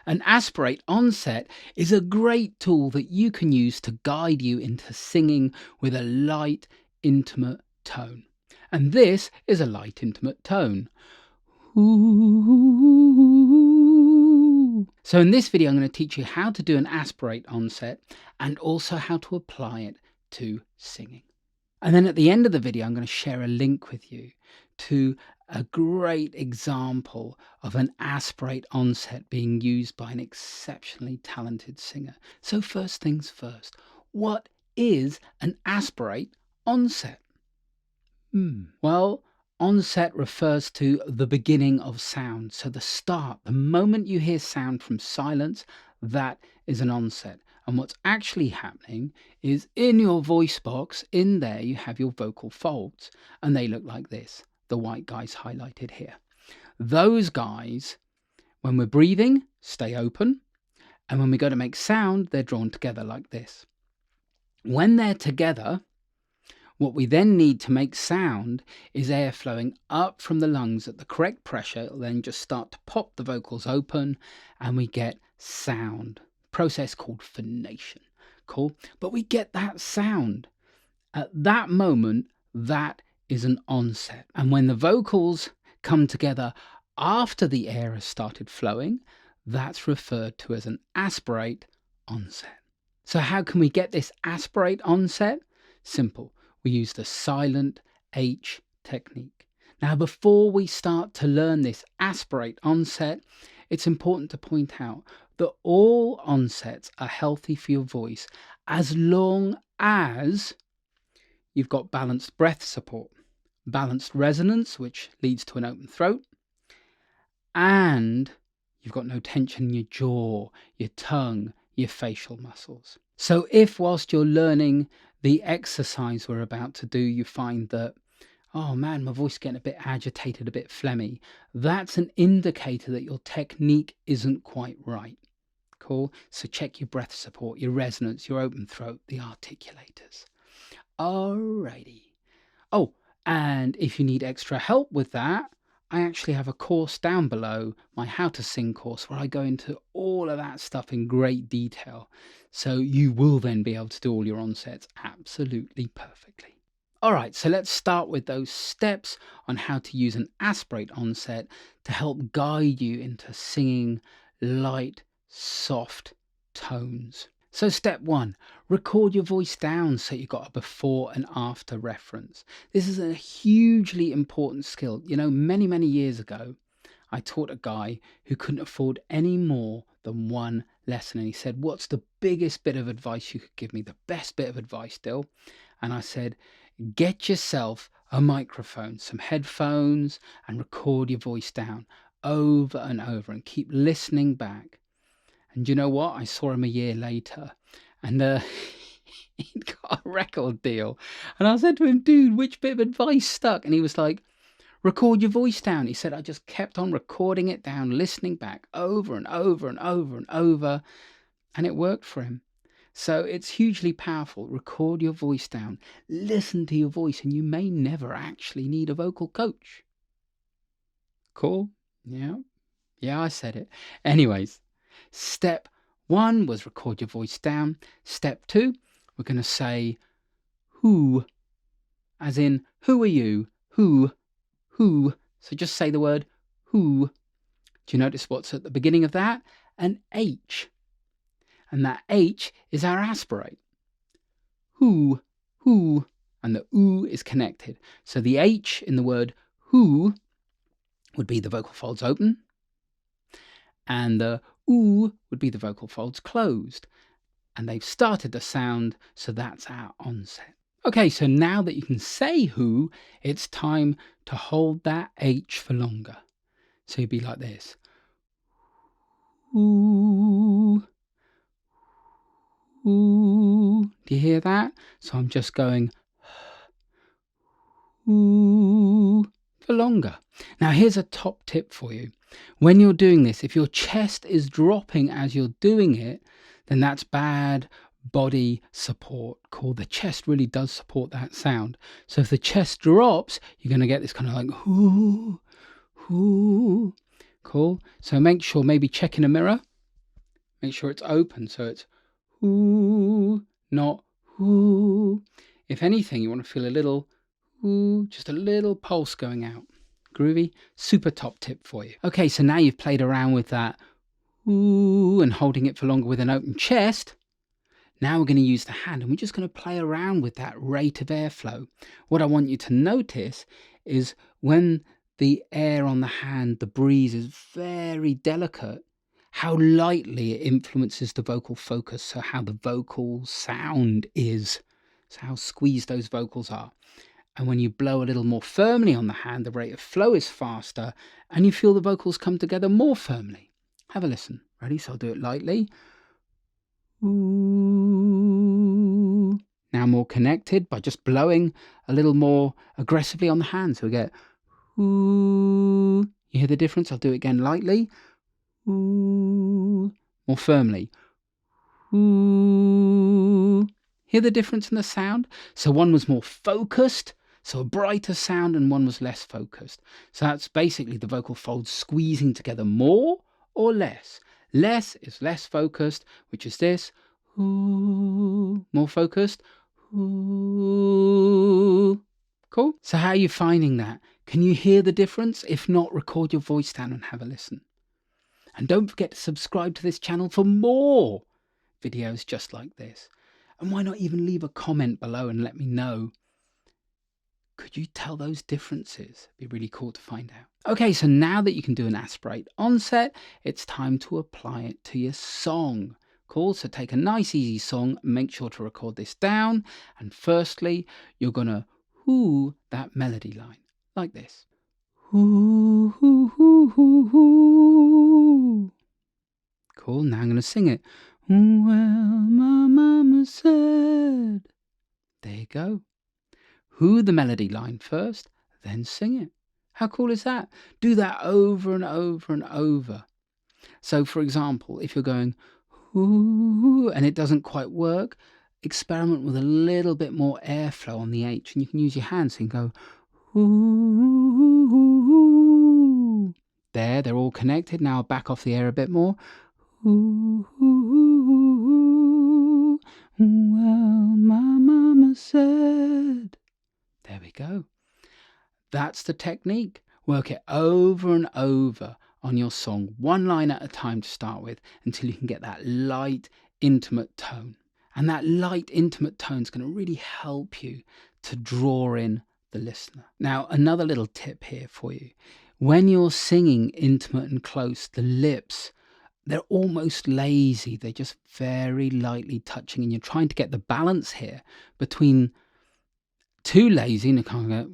An Aspirate Onset is a great tool that you can use to guide you into singing with a light, intimate tone. And this is a light, intimate tone. Ooh. So in this video, I'm going to teach you how to do an Aspirate Onset and also how to apply it to singing. And then at the end of the video, I'm going to share a link with you to a great example of an aspirate onset being used by an exceptionally talented singer. So first things first, what is an aspirate onset? Well, onset refers to the beginning of sound. So the start, the moment you hear sound from silence, that is an onset. And what's actually happening is in your voice box, in there you have your vocal folds, and they look like this. The white guys highlighted here. Those guys, when we're breathing, stay open, and when we go to make sound, they're drawn together like this. When they're together, what we then need to make sound is air flowing up from the lungs at the correct pressure. It'll then just start to pop the vocals open, and we get sound. Process called phonation. Cool. But we get that sound. At that moment, that is an onset. And when the vocals come together after the air has started flowing, that's referred to as an aspirate onset. So how can we get this aspirate onset? Simple. We use the silent H technique. Now, before we start to learn this aspirate onset, it's important to point out that all onsets are healthy for your voice as long as you've got balanced breath support, balanced resonance, which leads to an open throat, and you've got no tension in your jaw, your tongue, your facial muscles. So if whilst you're learning the exercise we're about to do, you find that, oh man, my voice is getting a bit agitated, a bit phlegmy, that's an indicator that your technique isn't quite right. Cool. So check your breath support, your resonance, your open throat, the articulators. Alrighty. Oh, and if you need extra help with that, I actually have a course down below, my How to Sing course, where I go into all of that stuff in great detail. So you will then be able to do all your onsets absolutely perfectly. All right, so let's start with those steps on how to use an aspirate onset to help guide you into singing light, soft tones. So step 1, record your voice down so you've got a before and after reference. This is a hugely important skill. You know, many years ago, I taught a guy who couldn't afford any more than one lesson. And he said, what's the biggest bit of advice you could give me? The best bit of advice, Dill? And I said, get yourself a microphone, some headphones, and record your voice down over and over and keep listening back. And you know what? I saw him a year later and he'd got a record deal. And I said to him, dude, which bit of advice stuck? And he was like, record your voice down. He said, I just kept on recording it down, listening back over and over and over and over. And it worked for him. So it's hugely powerful. Record your voice down. Listen to your voice, and you may never actually need a vocal coach. Cool? Yeah, I said it. Anyways. Step 1 was record your voice down. Step 2, we're going to say who, as in who are you? Who. So just say the word who. Do you notice what's at the beginning of that? An H. And that H is our aspirate. Who. And the oo is connected. So the H in the word who would be the vocal folds open. And the oo would be the vocal folds closed. And they've started the sound, so that's our onset. Okay, so now that you can say who, it's time to hold that H for longer. So you'd be like this. Ooh. Ooh. Do you hear that? So I'm just going ooh for longer. Now here's a top tip for you. When you're doing this, if your chest is dropping as you're doing it, then that's bad body support. Cool. The chest really does support that sound. So if the chest drops, you're going to get this kind of like ooh. Cool. So make sure, maybe check in a mirror. Make sure it's open, so it's ooh, not ooh. If anything, you want to feel a little ooh, just a little pulse going out. Groovy, super top tip for you. Okay, so now you've played around with that ooh and holding it for longer with an open chest. Now we're going to use the hand, and we're just going to play around with that rate of airflow. What I want you to notice is when the air on the hand, the breeze is very delicate, how lightly it influences the vocal focus, so how the vocal sound is, so how squeezed those vocals are. And when you blow a little more firmly on the hand, the rate of flow is faster, and you feel the vocals come together more firmly. Have a listen. Ready? So I'll do it lightly. Ooh. Now more connected by just blowing a little more aggressively on the hand. So we get ooh. You hear the difference? I'll do it again lightly. Ooh. More firmly. Ooh. Hear the difference in the sound? So one was more focused, so a brighter sound, and one was less focused. So that's basically the vocal folds squeezing together more or less. Less is less focused, which is this. Ooh. More focused. Ooh. Cool? So how are you finding that? Can you hear the difference? If not, record your voice down and have a listen. And don't forget to subscribe to this channel for more videos just like this. And why not even leave a comment below and let me know? Could you tell those differences? It'd be really cool to find out. Okay, so now that you can do an aspirate onset, it's time to apply it to your song. Cool, so take a nice easy song, make sure to record this down, and firstly, you're gonna hoo that melody line, like this. Hoo, hoo, hoo, hoo, hoo. Cool, now I'm gonna sing it. Well, my mama said. There you go. Hoo the melody line first, then sing it. How cool is that? Do that over and over and over. So, for example, if you're going hoo and it doesn't quite work, experiment with a little bit more airflow on the H, and you can use your hands and go hoo. There, they're all connected. Now I'll back off the air a bit more. Ooh, well, my mama said. There we go. That's the technique. Work it over and over on your song, one line at a time to start with, until you can get that light, intimate tone. And that light, intimate tone is going to really help you to draw in the listener. Now, another little tip here for you. When you're singing intimate and close, the lips, they're almost lazy. They're just very lightly touching, and you're trying to get the balance here between too lazy, and you kind of get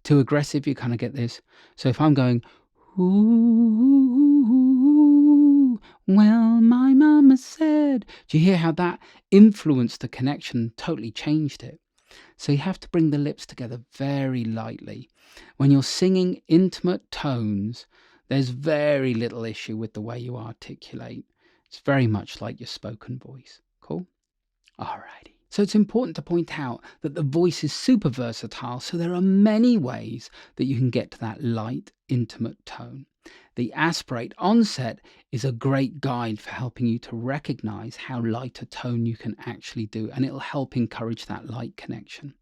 too aggressive, you kind of get this. So if I'm going, ooh, well, my mama said, do you hear how that influenced the connection, totally changed it? So you have to bring the lips together very lightly. When you're singing intimate tones, there's very little issue with the way you articulate. It's very much like your spoken voice. Cool? Alrighty. So it's important to point out that the voice is super versatile, so there are many ways that you can get to that light, intimate tone. The Aspirate Onset is a great guide for helping you to recognize how light a tone you can actually do, and it'll help encourage that light connection.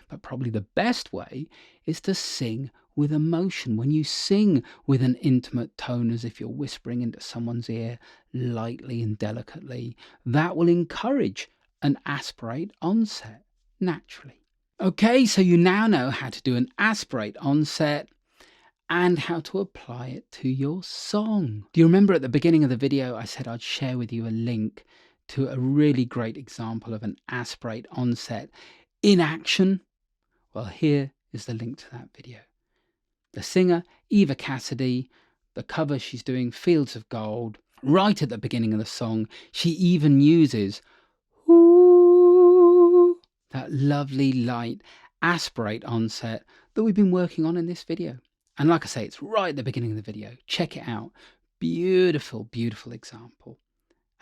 But probably the best way is to sing with emotion. When you sing with an intimate tone, as if you're whispering into someone's ear lightly and delicately, that will encourage an aspirate onset naturally. Okay, so you now know how to do an aspirate onset and how to apply it to your song. Do you remember at the beginning of the video I said I'd share with you a link to a really great example of an aspirate onset in action? Well, here is the link to that video. The singer, Eva Cassidy, the cover she's doing, Fields of Gold, right at the beginning of the song, she even uses ooh, that lovely light aspirate onset that we've been working on in this video. And like I say, it's right at the beginning of the video. Check it out. Beautiful, beautiful example.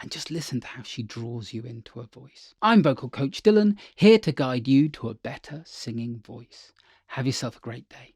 And just listen to how she draws you into her voice. I'm vocal coach Dylan, here to guide you to a better singing voice. Have yourself a great day.